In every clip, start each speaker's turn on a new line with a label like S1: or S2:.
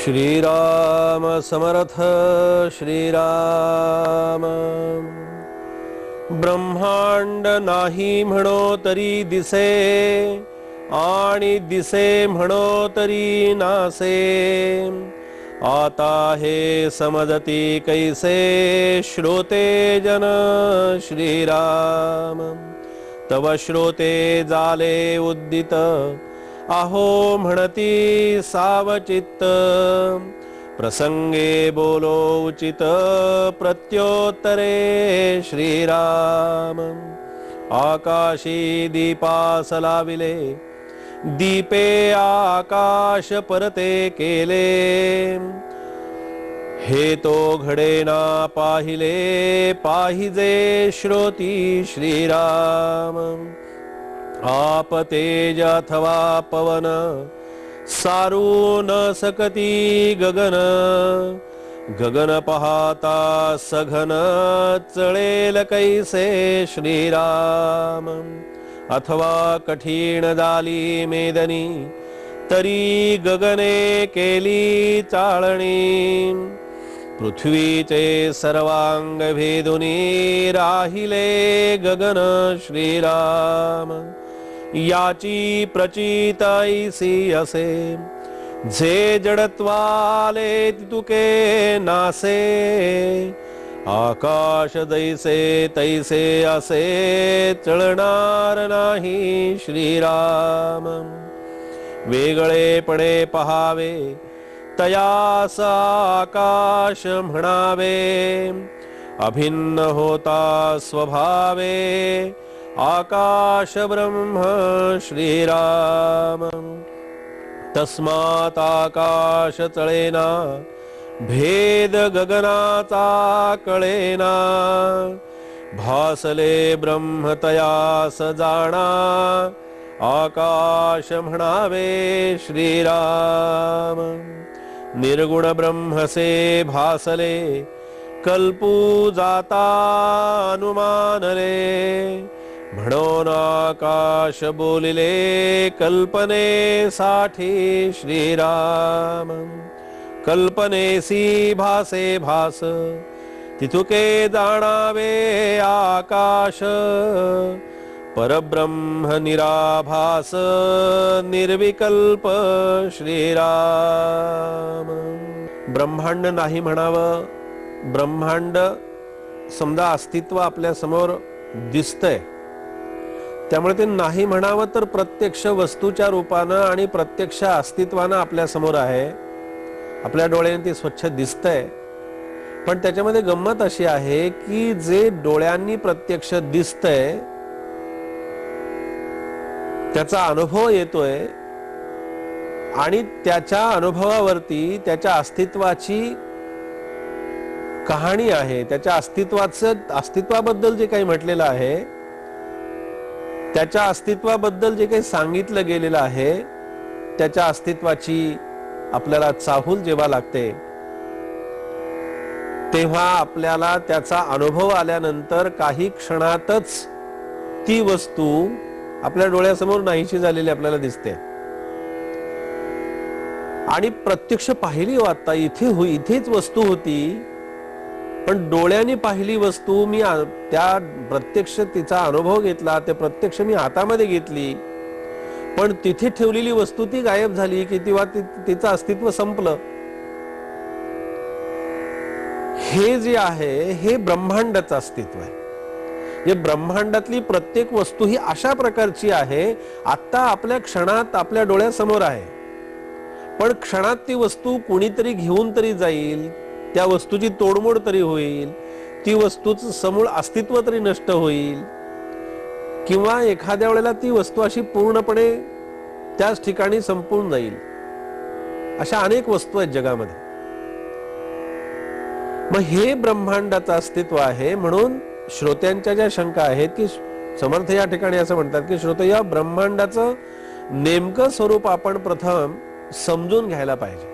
S1: श्रीराम समर्थ श्रीराम। ब्रह्मांड नाही म्हणो तरी दिसे, आणि दिसे म्हणो तरी नासे। आता हे समजती कैसे श्रोते जन श्रीराम। तव श्रोते जाले उद्दित, अहो म्हणती सावचित्त। प्रसंगे बोलो उचित, प्रत्योत्तरे श्रीराम। आकाशी दीपास लाविले, दीपे आकाश परते केले। हे तो घडेना पाहिले, पाहिजे श्रोती श्रीराम। आप तेज अथवा पवन, सारू न सकती गगन। गगन पाहता सघन, चळेल कैसे श्रीराम। अथवा कठीण झाली मेदनी, तरी गगने केली चाळणी। पृथ्वीचे सर्वांग भेदुनी, राहिले गगन श्रीराम। याची प्रचित ऐसी असे, जे जडत्वाले तितुके नासे। आकाश जैसे तैसे असे, चळणार नाही श्रीराम। वेगळेपणे पहावे, तयास आकाश म्हणावे। अभिन्न होता स्वभावे, आकाश ब्रह्म श्रीराम। तस्मात् आकाश चळेना, भेद गगनाचा कळेना। भासले ब्रह्म तयास जाणा, आकाश म्हणावे श्रीराम। निर्गुण ब्रह्मसे भासले, कल्पू जाता अनुमानले। म्हणून आकाश बोलिले, कल्पनेसाठी श्रीराम। कल्पनेसी भासे भास, तितुके जाणावे आकाश। परब्रह्म निराभास, निर्विकल्प श्रीराम। ब्रह्मांड नाही म्हणावं, ब्रह्मांड समजा अस्तित्व आपल्या समोर दिसतंय, त्यामुळे ते नाही म्हणावं तर प्रत्यक्ष वस्तूच्या रूपानं आणि प्रत्यक्ष अस्तित्वानं आपल्या समोर आहे। आपल्या डोळ्यांनी ते स्वच्छ दिसतंय, पण त्याच्यामध्ये गंमत अशी आहे की जे डोळ्यांनी प्रत्यक्ष दिसतंय त्याचा अनुभव येतोय, आणि त्याच्या अनुभवावरती त्याच्या अस्तित्वाची कहाणी आहे। त्याच्या अस्तित्वाबद्दल जे काही म्हटलेलं आहे, त्याच्या अस्तित्वाबद्दल जे काही सांगितलं गेलेलं आहे, त्याच्या अस्तित्वाची आपल्याला चाहूल जेव्हा लागते, तेव्हा आपल्याला त्याचा अनुभव आल्यानंतर काही क्षणातच ती वस्तू आपल्या डोळ्यासमोर नाहीशी झालेली आपल्याला दिसते। आणि प्रत्यक्ष पाहिली हो, आता इथेच वस्तू होती, पण डोळ्यांनी पाहिली वस्तू, मी त्या प्रत्यक्ष तिचा अनुभव घेतला, ते प्रत्यक्ष मी हातामध्ये घेतली, पण तिथे ठेवलेली वस्तू ती गायब झाली की तेव्हा तिचं अस्तित्व संपलं। हे जे आहे हे ब्रह्मांडाचं अस्तित्व आहे। हे ब्रह्मांडातली प्रत्येक वस्तू ही अशा प्रकारची आहे, आता आपल्या क्षणात आपल्या डोळ्यासमोर आहे, पण क्षणात ती वस्तू कुणीतरी घेऊन तरी जाईल, त्या वस्तूची तोडमोड तरी होईल, ती वस्तूचं समूळ अस्तित्व तरी नष्ट होईल, किंवा एखाद्या वेळेला ती वस्तू अशी पूर्णपणे त्याच ठिकाणी संपून जाईल। अशा अनेक वस्तू आहेत जगामध्ये। मग हे ब्रह्मांडाचं अस्तित्व आहे। म्हणून श्रोत्यांच्या ज्या शंका आहेत की समर्थ या ठिकाणी असं म्हणतात की श्रोते, या ब्रह्मांडाचं नेमकं स्वरूप आपण प्रथम समजून घ्यायला पाहिजे।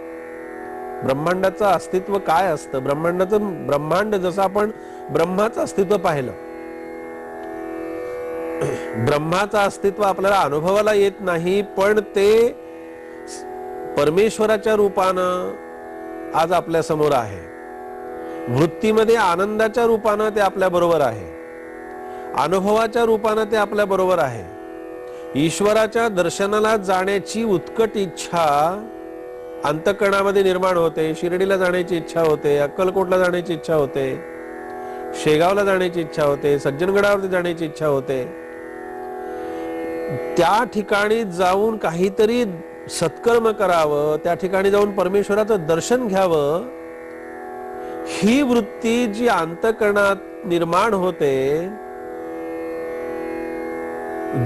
S1: ब्रह्मांडाचं अस्तित्व काय असतं, ब्रह्मांड जसं आपण ब्रह्माचं अस्तित्व पाहिलं, ब्रह्माचं अस्तित्व आपल्याला अनुभवाला येत नाही, पण ते परमेश्वराच्या रूपानं आज आपल्या समोर आहे. वृत्तीमध्ये आनंदाच्या रूपानं ते आपल्या बरोबर आहे, अनुभवाच्या रूपानं ते आपल्या बरोबर आहे. ईश्वराच्या दर्शनाला जाण्याची उत्कट इच्छा अंतःकरणामध्ये निर्माण होते. शिर्डीला जाण्याची इच्छा होते, अक्कलकोटला जाण्याची इच्छा होते, शेगावला जाण्याची इच्छा होते, सज्जनगडावरती जाण्याची इच्छा होते. त्या ठिकाणी जाऊन काहीतरी सत्कर्म करावं, त्या ठिकाणी जाऊन परमेश्वराचं दर्शन घ्यावं, ही वृत्ती जी अंतःकरणात निर्माण होते,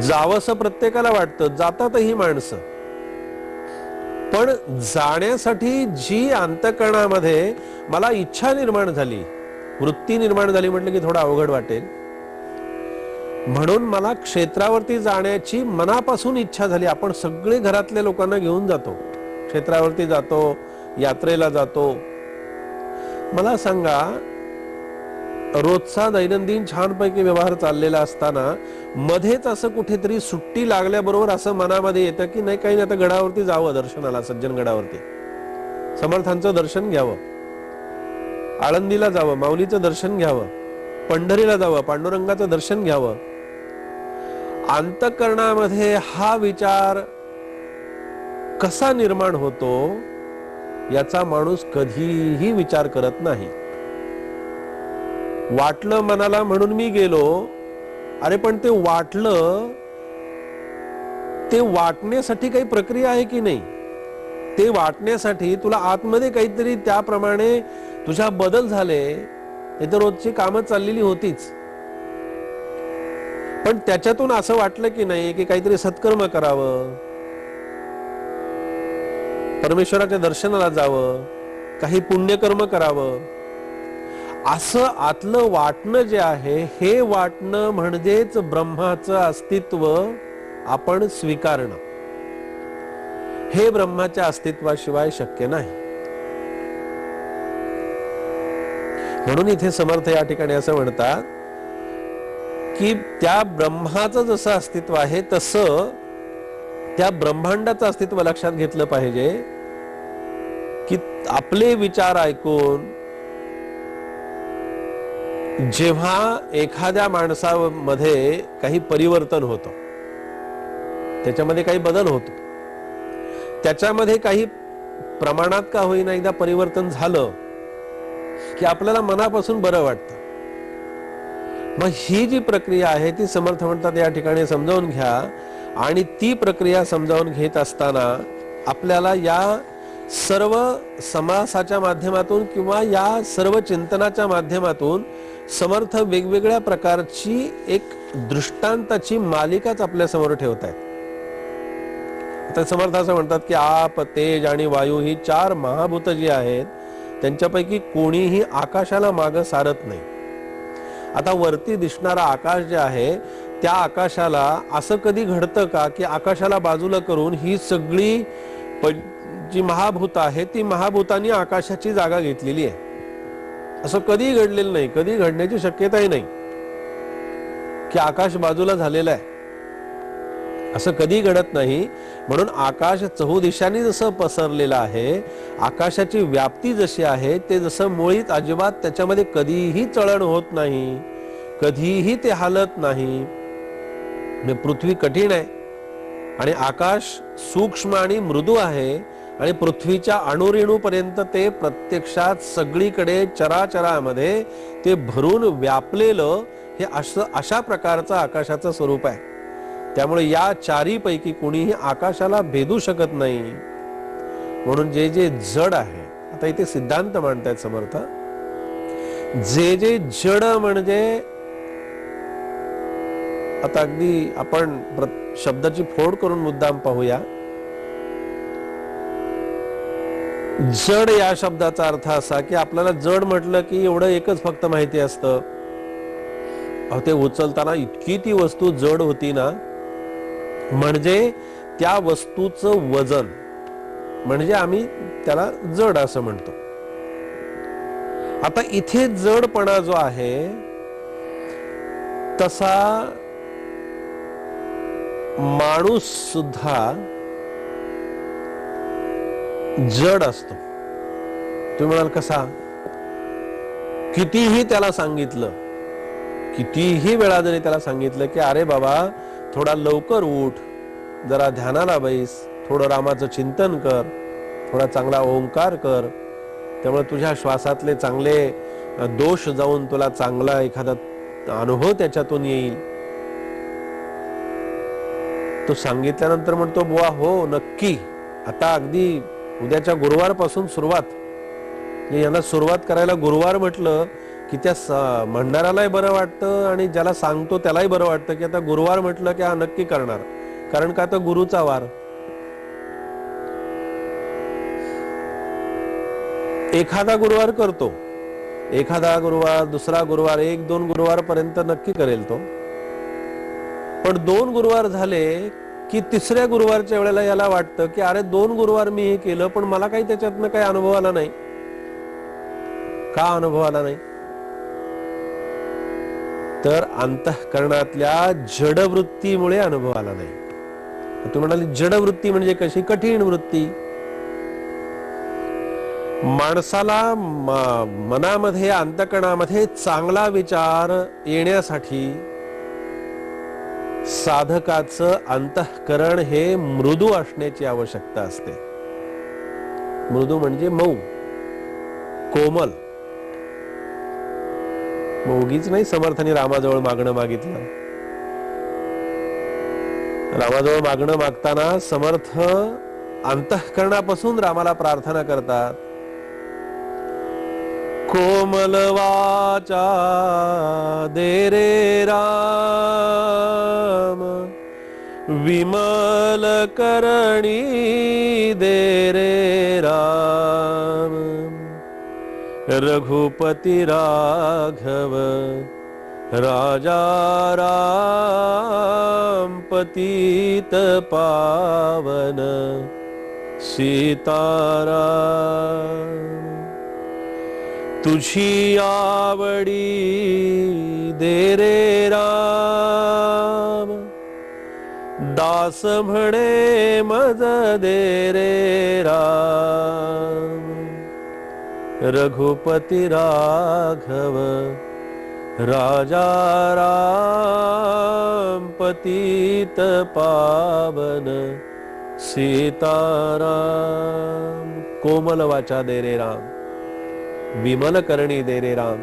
S1: जावंसं प्रत्येकाला वाटतं, जातातही माणसं. पण जाण्यासाठी जी अंतःकरणामध्ये मला इच्छा निर्माण झाली, वृत्ती निर्माण झाली म्हटलं की थोडं अवघड वाटेल. म्हणून मला क्षेत्रावरती जाण्याची मनापासून इच्छा झाली. आपण सगळे घरातल्या लोकांना घेऊन जातो, क्षेत्रावरती जातो, यात्रेला जातो. मला सांगा, रोजचा दैनंदिन छानपैकी व्यवहार चाललेला असताना मध्येच असं कुठेतरी सुट्टी लागल्याबरोबर असं मनामध्ये येतं की नाही, काही नाही, आता गडावरती जावं दर्शनाला, सज्जनगडावरती समर्थांचं दर्शन घ्यावं, आळंदीला जावं, माऊलीचं दर्शन घ्यावं, पंढरीला जावं, पांडुरंगाचं दर्शन घ्यावं. अंतःकरणामध्ये हा विचार कसा निर्माण होतो याचा माणूस कधीही विचार करत नाही. वाटलं मनाला म्हणून मी गेलो. अरे पण ते वाटलं, ते वाटण्यासाठी काही प्रक्रिया आहे की नाही? ते वाटण्यासाठी तुला आतमध्ये काहीतरी त्याप्रमाणे तुझ्या बदल झाले. हे तर रोजची कामं चाललेली होतीच, पण त्याच्यातून असं वाटलं की नाही की काहीतरी सत्कर्म करावं, परमेश्वराच्या दर्शनाला जावं, काही पुण्यकर्म करावं. असं आतलं वाटणं जे आहे, हे वाटणं म्हणजेच ब्रह्माचं अस्तित्व आपण स्वीकारणं. हे ब्रह्माच्या अस्तित्वाशिवाय शक्य नाही. म्हणून इथे समर्थ या ठिकाणी असं म्हणतात की त्या ब्रह्माचं जसं अस्तित्व आहे तसं त्या ब्रह्मांडाचं अस्तित्व लक्षात घेतलं पाहिजे. की आपले विचार ऐकून जेव्हा एखाद्या माणसामध्ये काही परिवर्तन होतं, त्याच्यामध्ये काही बदल होतो, त्याच्यामध्ये काही प्रमाणात का होईना एकदा परिवर्तन झालं की आपल्याला मनापासून बरं वाटतं. मग ही जी प्रक्रिया आहे ती समर्थ म्हणतात या ठिकाणी समजावून घ्या. आणि ती प्रक्रिया समजावून घेत असताना आपल्याला या सर्व समासाच्या माध्यमातून किंवा या सर्व चिंतनाच्या माध्यमातून समर्थ वेगवेगळ्या प्रकारची एक दृष्टांताची मालिकाच आपल्या समोर ठेवत आहेत. आता समर्थ असं म्हणतात की आप, तेज आणि वायू ही 4 महाभूत जी आहेत त्यांच्यापैकी कोणीही आकाशाला मागं सारत नाही. आता वरती दिसणारा आकाश जे आहे त्या आकाशाला असं कधी घडतं का की आकाशाला बाजूला करून ही सगळी जी महाभूत आहे ती महाभूतांनी आकाशाची जागा घेतलेली आहे? असं कधी घडलेलं नाही, कधी घडण्याची शक्यताही नाही की आकाश बाजूला झालेलं आहे, असं कधी घडत नाही. म्हणून आकाश चहुदिशांनी जसं पसरलेलं आहे, आकाशाची व्याप्ती जशी आहे ते जसं मुळीत अजिबात त्याच्यामध्ये कधीही चळण होत नाही, कधीही ते हालत नाही. पृथ्वी कठीण आहे आणि आकाश सूक्ष्म आणि मृदू आहे आणि पृथ्वीच्या अणुरेणूपर्यंत ते प्रत्यक्षात सगळीकडे चराचरामध्ये ते भरून व्यापलेलं हे अशा प्रकारचं आकाशाचं स्वरूप आहे. त्यामुळे या 4 पैकी कोणीही आकाशाला भेदू शकत नाही. म्हणून जे जे जड आहे, आता इथे सिद्धांत मांडतायत समर्थ, जे जे जड म्हणजे आता अगदी आपण शब्दाची फोड करून मुद्दाम पाहूया. जड या शब्दाचा अर्थ असा की आपल्याला जड म्हटलं की एवढं एकच फक्त माहिती असतं, ते उचलताना इतकी ती वस्तू जड होती ना, म्हणजे त्या वस्तूचं वजन, म्हणजे आम्ही त्याला जड असं म्हणतो. आता इथे जडपणा जो आहे तसा माणूस सुद्धा जड असतो. तुम्ही म्हणाल कसा? कितीही त्याला सांगितलं, कितीही वेळा जरी त्याला सांगितलं की अरे बाबा थोडा लवकर उठ, जरा ध्यानाला बैस, थोडं रामाचं चिंतन कर, थोडा चांगला ओंकार कर, त्यामुळे तुझ्या श्वासातले चांगले दोष जाऊन तुला चांगला एखादा अनुभव त्याच्यातून येईल. तो सांगितल्यानंतर म्हणतो बुवा हो नक्की, आता अगदी उद्याच्या गुरुवार पासून सुरुवात. यांना सुरुवात करायला गुरुवार म्हटलं की त्या म्हणणाऱ्यालाही बरं वाटतं आणि ज्याला सांगतो त्यालाही बरं वाटतं की आता गुरुवार म्हटलं की हा नक्की करणार, कारण का तर गुरुचा वार. एखादा गुरुवार करतो, एखादा गुरुवार, दुसरा गुरुवार, 1-2 गुरुवार पर्यंत नक्की करेल तो. पण 2 गुरुवार झाले की तिसऱ्या गुरुवारच्या वेळेला याला वाटतं की अरे 2 गुरुवार मी हे केलं पण मला काही त्याच्यातनं काही अनुभव आला नाही. का अनुभव आला नाही? तर अंतःकरणातल्या जडवृत्तीमुळे अनुभव आला नाही. तुम्ही म्हणाली जडवृत्ती म्हणजे कशी? कठीण वृत्ती. माणसाला मनामध्ये, अंतःकरणामध्ये चांगला विचार येण्यासाठी साधकाचं अंतःकरण हे मृदू असण्याची आवश्यकता असते. मृदू म्हणजे मऊ, कोमल. उगीच नाही समर्थांनी रामाजवळ मागणं मागितलं. रामाजवळ मागणं मागताना समर्थ अंतःकरणापासून रामाला प्रार्थना करतात. कोमल वाचा दे रे राम, विमल करणी दे रे राम, रघुपति राघव राजा राम, पतित पावन सीताराम. तुझी आवडी दे रे राम, दास म्हणे मज दे रे राम, रघुपति राघव राजा राम, पतित पावन सीताराम. कोमल वाचा दे रे राम, विमल करणी दे रे राम,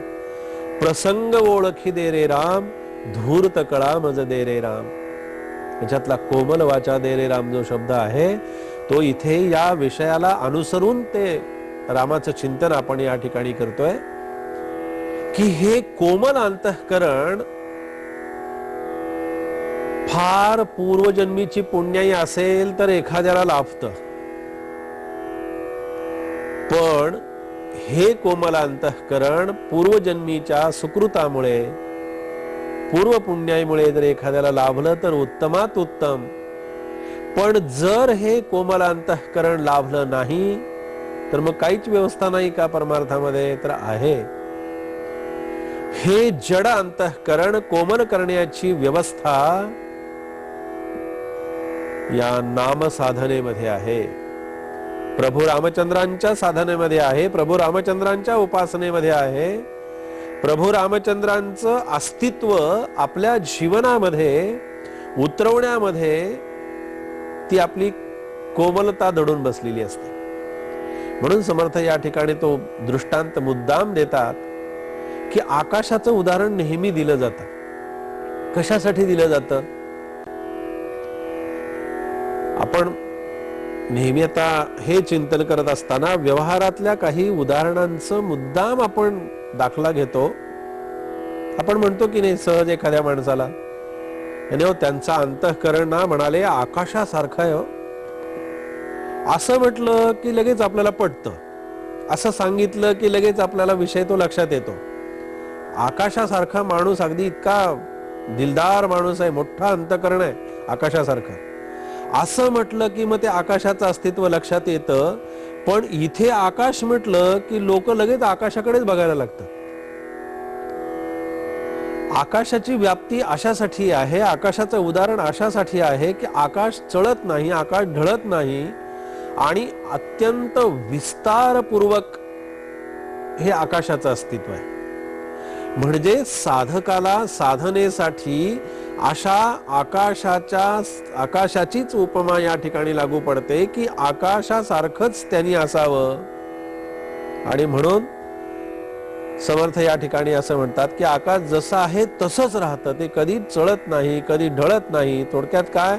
S1: प्रसंग ओळखी दे रे राम, धूर्त कळा मज दे रे राम. याच्यातला कोमल वाचा दे रे राम जो शब्द आहे तो इथे या विषयाला अनुसरून ते रामाचं चिंतन आपण या ठिकाणी करतोय की हे कोमल अंतःकरण फार पूर्वजन्मीची पुण्याई असेल तर एखाद्याला लाभतं. पण हे कोमल अंतःकरण पूर्वजन्मीच्या सुकृतामुळे, पूर्व पुण्याईमुळे जर एखाद्याला लाभलं तर उत्तमात उत्तम. पण जर हे कोमल अंतःकरण लाभलं नाही तर मग काहीच व्यवस्था नाही का परमार्थामध्ये? तर आहे. हे जड अंतःकरण कोमल करण्याची व्यवस्था या नाम साधनेमध्ये आहे, प्रभू रामचंद्रांच्या साधनेमध्ये आहे, प्रभू रामचंद्रांच्या उपासनेमध्ये आहे. प्रभू रामचंद्रांचं अस्तित्व आपल्या जीवनामध्ये उतरवण्यामध्ये ती आपली कोमलता दडून बसलेली असते. म्हणून समर्थ या ठिकाणी तो दृष्टांत मुद्दाम देतात की आकाशाचं उदाहरण नेहमी दिलं जातं. कशासाठी दिलं जातं? आपण नेहमी आता हे चिंतन करत असताना व्यवहारातल्या काही उदाहरणांचं मुद्दाम आपण दाखला घेतो. आपण म्हणतो की नाही सहज एखाद्या माणसाला, त्यांचा अंतःकरण ना म्हणाले आकाशासारखं आहे, असं म्हटलं की लगेच आपल्याला पटतं, असं सांगितलं की लगेच आपल्याला विषय तो लक्षात येतो. आकाशासारखा माणूस अगदी इतका दिलदार माणूस आहे, मोठा अंतःकरण आहे आकाशासारखं, असं म्हटलं की मग ते आकाशाचं अस्तित्व लक्षात येतं. पण इथे आकाश म्हटलं की लोक लगेच आकाशाकडेच बघायला लागतात. आकाशाची व्याप्ती अशासाठी आहे, आकाशाचं उदाहरण अशासाठी आहे की आकाश चळत नाही, आकाश ढळत नाही आणि अत्यंत विस्तारपूर्वक हे आकाशाचं अस्तित्व आहे. म्हणजे साधकाला साधनेसाठी अशा आकाशाचीच उपमा या ठिकाणी लागू पडते की आकाशासारखंच त्यांनी असावं. आणि म्हणून समर्थ या ठिकाणी असं म्हणतात की आकाश जसं आहे तसंच राहतं, ते कधी चळत नाही, कधी ढळत नाही. थोडक्यात काय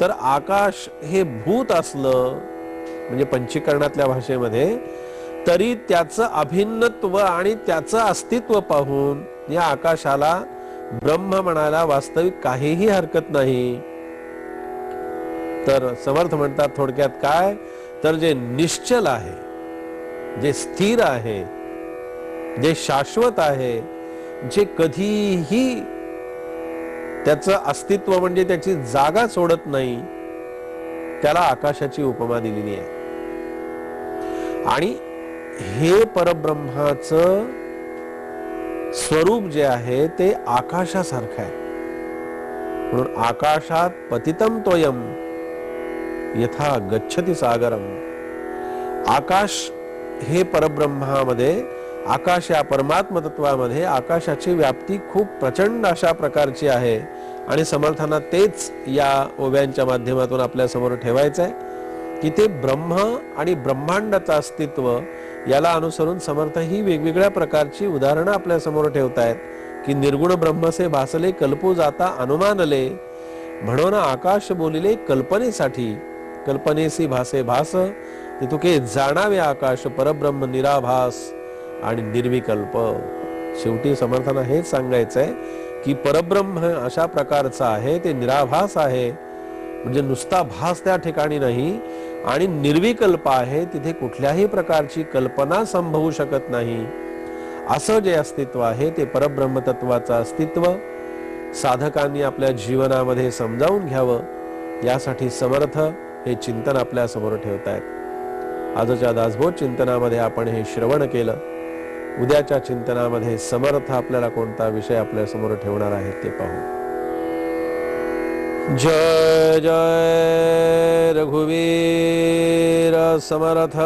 S1: तर आकाश हे भूत असलं म्हणजे पंचीकरणातल्या भाषेमध्ये, तरी त्याचं अभिन्नत्व आणि त्याचं अस्तित्व पाहून या आकाशाला ब्रह्म म्हणायला वास्तविक काहीही हरकत नाही. तर समर्थ म्हणतात थोडक्यात काय तर जे निश्चल आहे, जे स्थिर आहे, जे शाश्वत आहे, जे कधीही त्याचं अस्तित्व म्हणजे त्याची जागा सोडत नाही, त्याला आकाशाची उपमा दिलेली आहे. आणि हे परब्रह्माचं स्वरूप जे आहे ते आकाशासारखं आहे. म्हणून आकाशात पतितम तोयम यथा गच्छति सागरम. आकाश हे परब्रह्मामध्ये, आकाश या परमात्म तत्वामध्ये आकाशाची व्याप्ती खूप प्रचंड अशा प्रकारची आहे. आणि समर्थांना तेच या ओव्यांच्या माध्यमातून आपल्या समोर ठेवायचं आहे की ते ब्रह्म आणि ब्रह्मांडाचं अस्तित्व याला अनुसरून समर्थ ही वेगवेगळ्या प्रकारची उदाहरणं आपल्या समोर ठेवतायत की निर्गुण ब्रह्मसे भासले कल्पू जाता अनुमानले, म्हणून आकाश बोलिले कल्पनेसाठी, कल्पनेसी भासे भास, ते तुके जाणावे आकाश परब्रह्म निराभास आणि निर्विकल्प. शेवटी समर्थांना हेच सांगायचंय की परब्रह्म अशा प्रकारचा आहे, ते निराभास आहे, म्हणजे नुसता भास त्या ठिकाणी नाही, आणि निर्विकल्प आहे, तिथे कुठल्याही प्रकारची कल्पना संभवू शकत नाही. असं जे अस्तित्व आहे ते परब्रह्म तत्वाचं अस्तित्व साधकांनी आपल्या जीवनामध्ये समजावून घ्यावं, यासाठी समर्थ हे चिंतन आपल्या समोर ठेवतायत. आजच्या दासबोध चिंतनामध्ये आपण हे श्रवण केलं. उद्याच्या चिंतनामध्ये समर्थ आपल्याला कोणता विषय आपल्या समोर ठेवणार आहेत ते पाहू. जय जय रघुवीर समर्थ.